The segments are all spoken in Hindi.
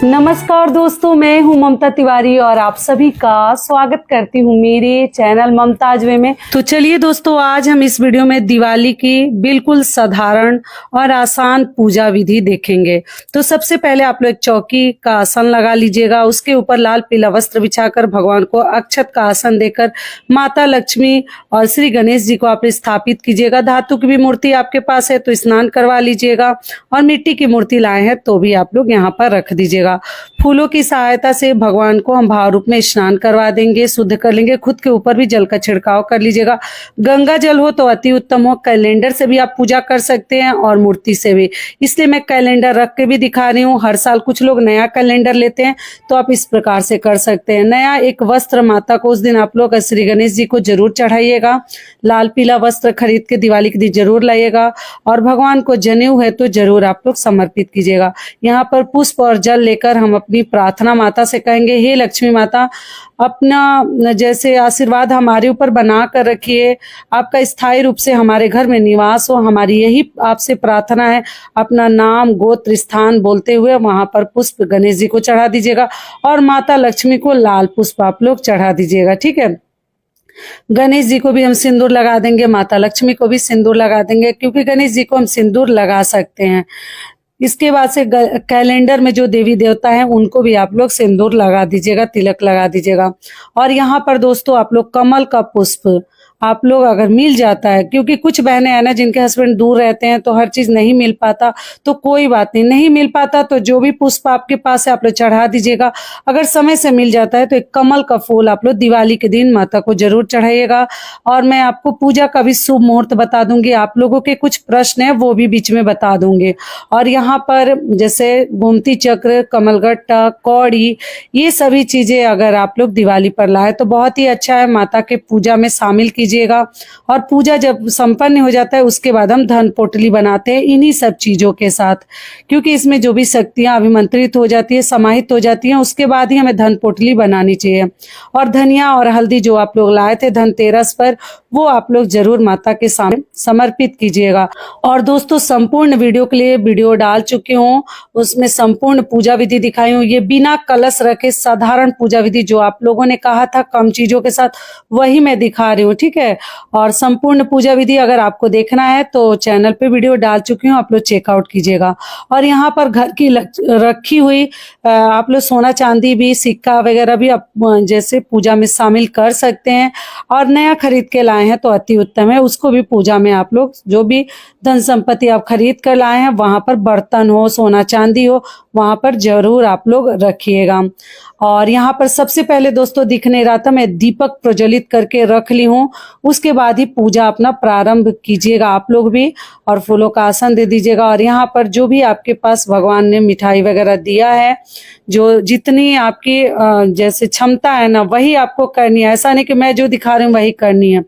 नमस्कार दोस्तों, मैं हूं ममता तिवारी और आप सभी का स्वागत करती हूं मेरे चैनल ममताज वे में। तो चलिए दोस्तों, आज हम इस वीडियो में दिवाली की बिल्कुल साधारण और आसान पूजा विधि देखेंगे। तो सबसे पहले आप लोग एक चौकी का आसन लगा लीजिएगा। उसके ऊपर लाल पीला वस्त्र बिछाकर भगवान को अक्षत का आसन देकर माता लक्ष्मी और श्री गणेश जी को आप स्थापित कीजिएगा। धातु की भी मूर्ति आपके पास है तो स्नान करवा लीजिएगा, और मिट्टी की मूर्ति लाए हैं तो भी आप लोग यहाँ पर रख दीजिएगा। फूलों की सहायता से भगवान को हम भाव रूप में स्नान करवा देंगे, शुद्ध कर लेंगे। खुद के ऊपर भी जल का छिड़काव कर लीजिएगा। गंगा जल हो तो अति उत्तम हो। कैलेंडर से भी आप पूजा कर सकते हैं और मूर्ति से भी, इसलिए मैं कैलेंडर रख के भी दिखा रही हूँ। हर साल कुछ लोग नया कैलेंडर लेते हैं तो आप इस प्रकार से कर सकते हैं। नया एक वस्त्र माता को उस दिन आप लोग श्री गणेश जी को जरूर चढ़ाइएगा। लाल पीला वस्त्र खरीद के दिवाली के दिन जरूर लाइएगा, और भगवान को जनेऊ है तो जरूर आप लोग समर्पित कीजिएगा। यहाँ पर पुष्प और जल लेकर हम अपनी प्रार्थना माता से कहेंगे, हे लक्ष्मी माता, अपना जैसे आशीर्वाद हमारे ऊपर बना कर रखिए। आपका स्थायी रूप से हमारे घर में निवास हो, हमारी यही आपसे प्रार्थना है। अपना नाम गोत्र स्थान बोलते हुए वहां पर पुष्प गणेश जी को चढ़ा दीजिएगा, और माता लक्ष्मी को लाल पुष्प आप लोग चढ़ा दीजिएगा। ठीक है, गणेश जी को भी हम सिंदूर लगा देंगे, माता लक्ष्मी को भी सिंदूर लगा देंगे, क्योंकि गणेश जी को हम सिंदूर लगा सकते हैं। इसके बाद से कैलेंडर में जो देवी देवता हैं उनको भी आप लोग सिंदूर लगा दीजिएगा, तिलक लगा दीजिएगा। और यहाँ पर दोस्तों आप लोग कमल का पुष्प आप लोग अगर मिल जाता है, क्योंकि कुछ बहनें हैं ना जिनके हस्बैंड दूर रहते हैं तो हर चीज नहीं मिल पाता, तो कोई बात नहीं, नहीं मिल पाता तो जो भी पुष्प आपके पास है आप लोग चढ़ा दीजिएगा। अगर समय से मिल जाता है तो एक कमल का फूल आप लोग दिवाली के दिन माता को जरूर चढ़ाइएगा। और मैं आपको पूजा का भी शुभ मुहूर्त बता दूंगी। आप लोगों के कुछ प्रश्न है वो भी बीच में बता दूंगी। और यहाँ पर जैसे गोमती चक्र, कमलगट्टा, कौड़ी, ये सभी चीजें अगर आप लोग दिवाली पर लाए तो बहुत ही अच्छा है। माता के पूजा में शामिल कीजिएगा। और पूजा जब संपन्न हो जाता है उसके बाद हम धन पोटली बनाते हैं इन्हीं सब चीजों के साथ, क्योंकि इसमें जो भी शक्तियां अभिमंत्रित हो जाती है, समाहित हो जाती हैं, उसके बाद ही हमें धन पोटली बनानी चाहिए। और धनिया और हल्दी जो आप लोग लाए थे धनतेरस पर, वो आप लोग जरूर माता के सामने समर्पित कीजिएगा। और दोस्तों, संपूर्ण वीडियो के लिए वीडियो डाल चुकी हूँ, उसमें संपूर्ण पूजा विधि दिखाई हूँ। ये बिना कलश रखे साधारण पूजा विधि जो आप लोगों ने कहा था कम चीजों के साथ, वही मैं दिखा रही हूँ। ठीक है, और संपूर्ण पूजा विधि अगर आपको देखना है तो चैनल पे वीडियो डाल चुकी हूँ, आप लोग चेकआउट कीजिएगा। और यहाँ पर घर की रखी हुई आप लोग सोना चांदी भी, सिक्का वगैरह भी आप जैसे पूजा में शामिल कर सकते हैं। और नया खरीद के लाए हैं तो अति उत्तम है, उसको भी पूजा में आप लोग जो भी धन संपत्ति आप खरीद कर लाए हैं वहां पर बर्तन हो, सोना चांदी हो, वहां पर जरूर आप लोग रखिएगा। और यहाँ पर सबसे पहले दोस्तों दिख नहीं रहा था, मैं दीपक प्रज्वलित करके रख ली हूँ। उसके बाद ही पूजा अपना प्रारंभ कीजिएगा आप लोग भी, और फूलों का आसन दे दीजिएगा। और यहाँ पर जो भी आपके पास भगवान ने मिठाई वगैरह दिया है, जो जितनी आपकी जैसे क्षमता है ना वही आपको करनी है। ऐसा नहीं कि मैं जो दिखा रही हूँ वही करनी है।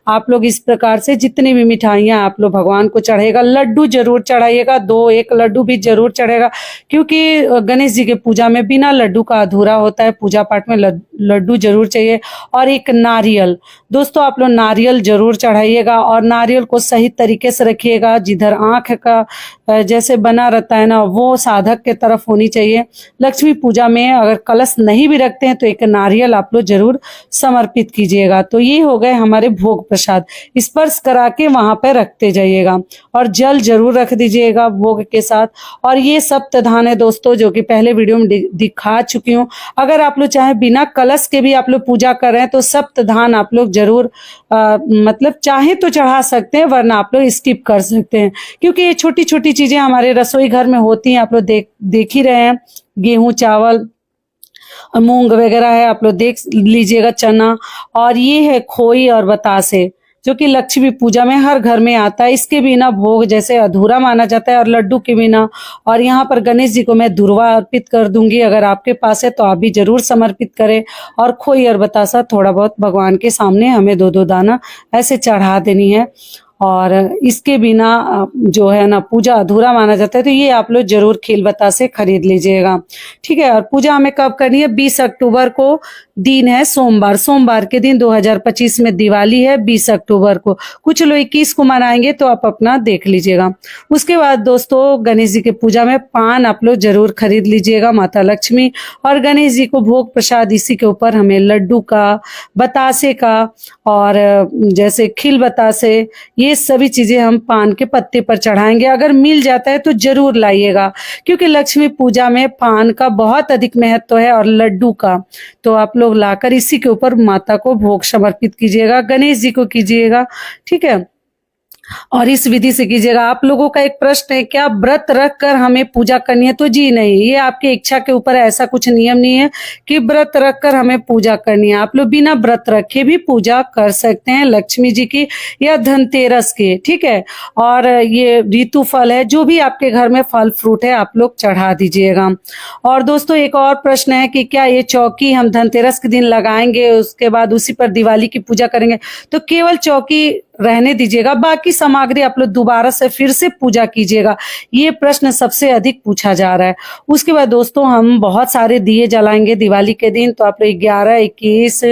आप लोग इस प्रकार से जितनी भी मिठाइयाँ आप लोग भगवान को चढ़ेगा, लड्डू जरूर चढ़ाइएगा, 2-1 लड्डू भी जरूर चढ़ेगा, क्योंकि गणेश जी के पूजा में बिना लड्डू का अधूरा होता है। पूजा पाठ में लड्डू जरूर चाहिए। और एक नारियल, दोस्तों आप लोग नारियल जरूर चढ़ाइएगा, और नारियल को सही तरीके से रखिएगा। जिधर आंख का जैसे बना रहता है ना वो साधक के तरफ होनी चाहिए। लक्ष्मी पूजा में अगर कलश नहीं भी रखते हैं तो एक नारियल आप लोग जरूर समर्पित कीजिएगा। तो ये हो गए हमारे भोग प्रसाद, स्पर्श करा के वहां पर रखते जाइएगा। और जल जरूर रख दीजिएगा भोग के साथ। और ये सप्तधान है दोस्तों, जो कि पहले वीडियो में दिखा चुकी हूँ। अगर आप लोग चाहे बिना कलश के भी आप लोग पूजा कर रहे हैं तो सप्तधान आप लोग जरूर मतलब चाहे तो चढ़ा सकते हैं, वरना आप लोग स्किप कर सकते हैं, क्योंकि ये छोटी छोटी चीजें हमारे रसोई घर में होती हैं। आप लोग देख ही रहे हैं, गेहूं, चावल, मूंग वगैरह है, आप लोग देख लीजिएगा, चना। और ये है खोई और बतासे, जो कि लक्ष्मी पूजा में हर घर में आता है। इसके बिना भोग जैसे अधूरा माना जाता है, और लड्डू के बिना। और यहाँ पर गणेश जी को मैं दुर्वा अर्पित कर दूंगी, अगर आपके पास है तो आप भी जरूर समर्पित करें। और खोई और बतासा थोड़ा बहुत भगवान के सामने हमें 2-2 दाना ऐसे चढ़ा देनी है। और इसके बिना जो है ना पूजा अधूरा माना जाता है। तो ये आप लोग जरूर खील बतासे खरीद लीजिएगा, ठीक है। और पूजा हमें कब करनी है? 20 अक्टूबर को दिन है सोमवार, सोमवार के दिन 2025 में दिवाली है 20 अक्टूबर को। कुछ लोग 21 को मनाएंगे, तो आप अपना देख लीजिएगा। उसके बाद दोस्तों गणेश जी के पूजा में पान आप लोग जरूर खरीद लीजिएगा, माता लक्ष्मी और गणेश जी को भोग प्रसाद इसी के ऊपर हमें लड्डू का, बतासे का और जैसे खील बतासे, ये सभी चीजें हम पान के पत्ते पर चढ़ाएंगे। अगर मिल जाता है तो जरूर लाइएगा, क्योंकि लक्ष्मी पूजा में पान का बहुत अधिक महत्व है और लड्डू का। तो आप लोग लाकर इसी के ऊपर माता को भोग समर्पित कीजिएगा, गणेश जी को कीजिएगा, ठीक है। और इस विधि से कीजिएगा। आप लोगों का एक प्रश्न है, क्या व्रत रख कर हमें पूजा करनी है? तो जी नहीं, ये आपकी इच्छा के ऊपर है। ऐसा कुछ नियम नहीं है कि व्रत रख कर हमें पूजा करनी है। आप लोग बिना व्रत रखे भी पूजा कर सकते हैं लक्ष्मी जी की या धनतेरस की, ठीक है। और ये ऋतु फल है, जो भी आपके घर में फल फ्रूट है आप लोग चढ़ा दीजिएगा। और दोस्तों एक और प्रश्न है कि क्या ये चौकी हम धनतेरस के दिन लगाएंगे, उसके बाद उसी पर दिवाली की पूजा करेंगे? तो केवल चौकी रहने दीजिएगा, बाकी सामग्री आप लोग दोबारा से फिर से पूजा कीजिएगा। ये प्रश्न सबसे अधिक पूछा जा रहा है। उसके बाद दोस्तों हम बहुत सारे दिए जलाएंगे दिवाली के दिन। तो आप लोग 11, 21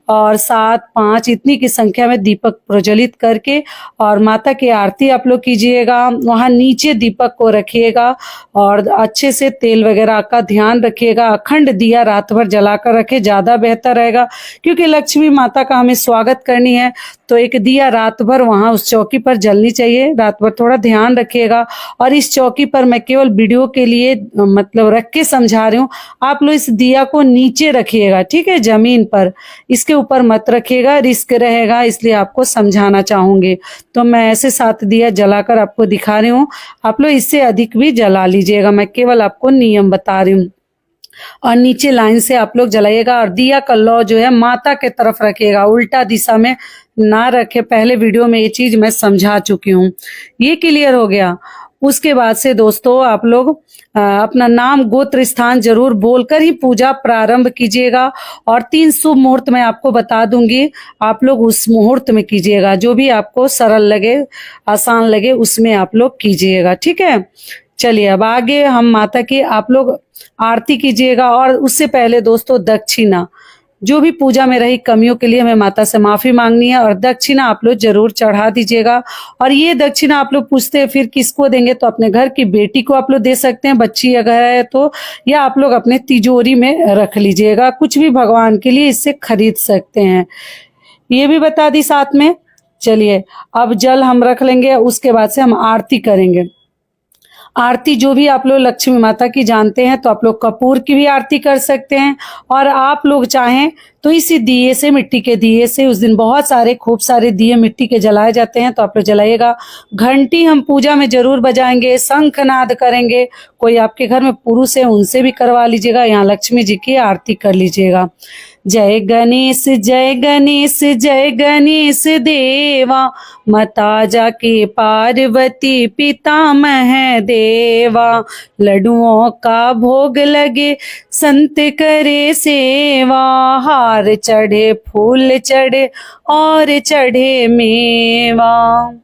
और 7, 5 इतनी की संख्या में दीपक प्रज्वलित करके और माता की आरती आप लोग कीजिएगा। वहां नीचे दीपक को रखिएगा और अच्छे से तेल वगैरह का ध्यान रखिएगा। अखंड दिया रात भर जलाकर रखे, ज्यादा बेहतर रहेगा, क्योंकि लक्ष्मी माता का हमें स्वागत करनी है। तो एक दिया रात भर वहां उस चौकी पर जलनी चाहिए। रात भर थोड़ा ध्यान रखिएगा। और इस चौकी पर मैं केवल वीडियो के लिए मतलब रख के समझा रही हूँ, आप लोग इस दिया को नीचे रखिएगा, ठीक है, जमीन पर, इसके ऊपर मत रखिएगा, रिस्क रहेगा, इसलिए आपको समझाना चाहूंगी। तो मैं ऐसे 7 दिया जलाकर आपको दिखा रही हूँ, आप लोग इससे अधिक भी जला लीजिएगा, मैं केवल आपको नियम बता रही हूँ। और नीचे लाइन से आप लोग जलाइएगा। और दिया का लौ जो है माता के तरफ रखिएगा, उल्टा दिशा में ना रखे। पहले वीडियो में ये चीज मैं समझा चुकी हूँ, ये क्लियर हो गया। उसके बाद से दोस्तों आप लोग अपना नाम गोत्र स्थान जरूर बोलकर ही पूजा प्रारंभ कीजिएगा। और 3 शुभ मुहूर्त मैं आपको बता दूंगी, आप लोग उस मुहूर्त में कीजिएगा, जो भी आपको सरल लगे, आसान लगे, उसमें आप लोग कीजिएगा, ठीक है। चलिए अब आगे हम माता की आप लोग आरती कीजिएगा। और उससे पहले दोस्तों दक्षिणा, जो भी पूजा में रही कमियों के लिए हमें माता से माफी मांगनी है और दक्षिणा आप लोग जरूर चढ़ा दीजिएगा। और ये दक्षिणा आप लोग पूछते हैं फिर किसको देंगे, तो अपने घर की बेटी को आप लोग दे सकते हैं, बच्ची अगर है तो, या आप लोग अपने तिजोरी में रख लीजिएगा। कुछ भी भगवान के लिए इससे खरीद सकते हैं, ये भी बता दी साथ में। चलिए अब जल हम रख लेंगे, उसके बाद से हम आरती करेंगे। आरती जो भी आप लोग लक्ष्मी माता की जानते हैं, तो आप लोग कपूर की भी आरती कर सकते हैं। और आप लोग चाहें तो इसी दिए से, मिट्टी के दिए से, उस दिन बहुत सारे खूब सारे दिए मिट्टी के जलाए जाते हैं, तो आप लोग जलाइएगा। घंटी हम पूजा में जरूर बजाएंगे, शंखनाद करेंगे। कोई आपके घर में पुरुष है उनसे भी करवा लीजिएगा, यहाँ लक्ष्मी जी की आरती कर लीजिएगा। जय गणेश जय गणेश जय गणेश देवा, माता जाके पार्वती पितामह देवा। लड्डुओं का भोग लगे संत करे सेवा, हार चढ़े फूल चढ़े और चढ़े मेवा।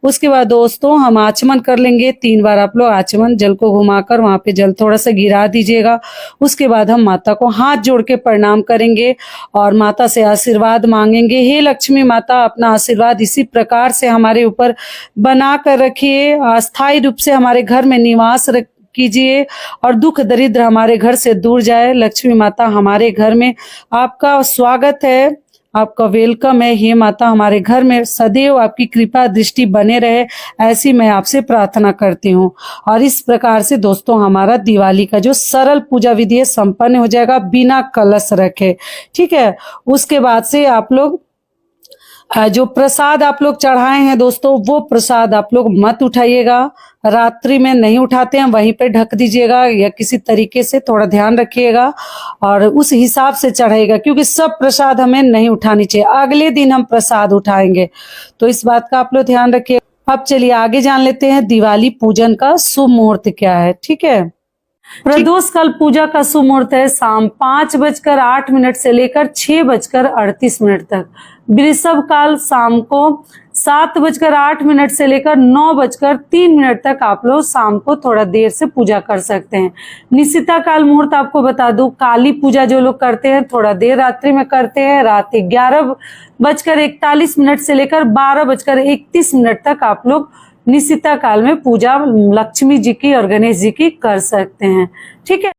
उसके बाद दोस्तों हम आचमन कर लेंगे 3 बार। आप लोग आचमन जल को घुमाकर वहां पे जल थोड़ा सा गिरा दीजिएगा। उसके बाद हम माता को हाथ जोड़ के प्रणाम करेंगे और माता से आशीर्वाद मांगेंगे। हे लक्ष्मी माता, अपना आशीर्वाद इसी प्रकार से हमारे ऊपर बना कर रखिए, अस्थायी रूप से हमारे घर में निवास कीजिए और दुख दरिद्र हमारे घर से दूर जाए। लक्ष्मी माता हमारे घर में आपका स्वागत है, आपका वेलकम है। हे माता, हमारे घर में सदैव आपकी कृपा दृष्टि बने रहे, ऐसी मैं आपसे प्रार्थना करती हूँ। और इस प्रकार से दोस्तों हमारा दिवाली का जो सरल पूजा विधि है संपन्न हो जाएगा, बिना कलश रखे, ठीक है। उसके बाद से आप लोग जो प्रसाद आप लोग चढ़ाए हैं दोस्तों, वो प्रसाद आप लोग मत उठाइएगा, रात्रि में नहीं उठाते हैं, वहीं पे ढक दीजिएगा या किसी तरीके से थोड़ा ध्यान रखिएगा और उस हिसाब से चढ़ाइएगा, क्योंकि सब प्रसाद हमें नहीं उठानी चाहिए। अगले दिन हम प्रसाद उठाएंगे, तो इस बात का आप लोग ध्यान रखिए। अब चलिए आगे जान लेते हैं दिवाली पूजन का शुभ मुहूर्त क्या है, ठीक है। प्रदोष काल पूजा का शुभ मुहूर्त है शाम 5:08 से लेकर 6:38 तक। वृषभ काल शाम को 7:08 से लेकर 9:03 तक आप लोग शाम को थोड़ा देर से पूजा कर सकते हैं। निशिता काल मुहूर्त आपको बता दूं, काली पूजा जो लोग करते हैं थोड़ा देर रात्रि में करते हैं, रात 11:41 से लेकर 12:31 तक आप लोग निशिता काल में पूजा लक्ष्मी जी की और गणेश जी की कर सकते हैं। ठीक है।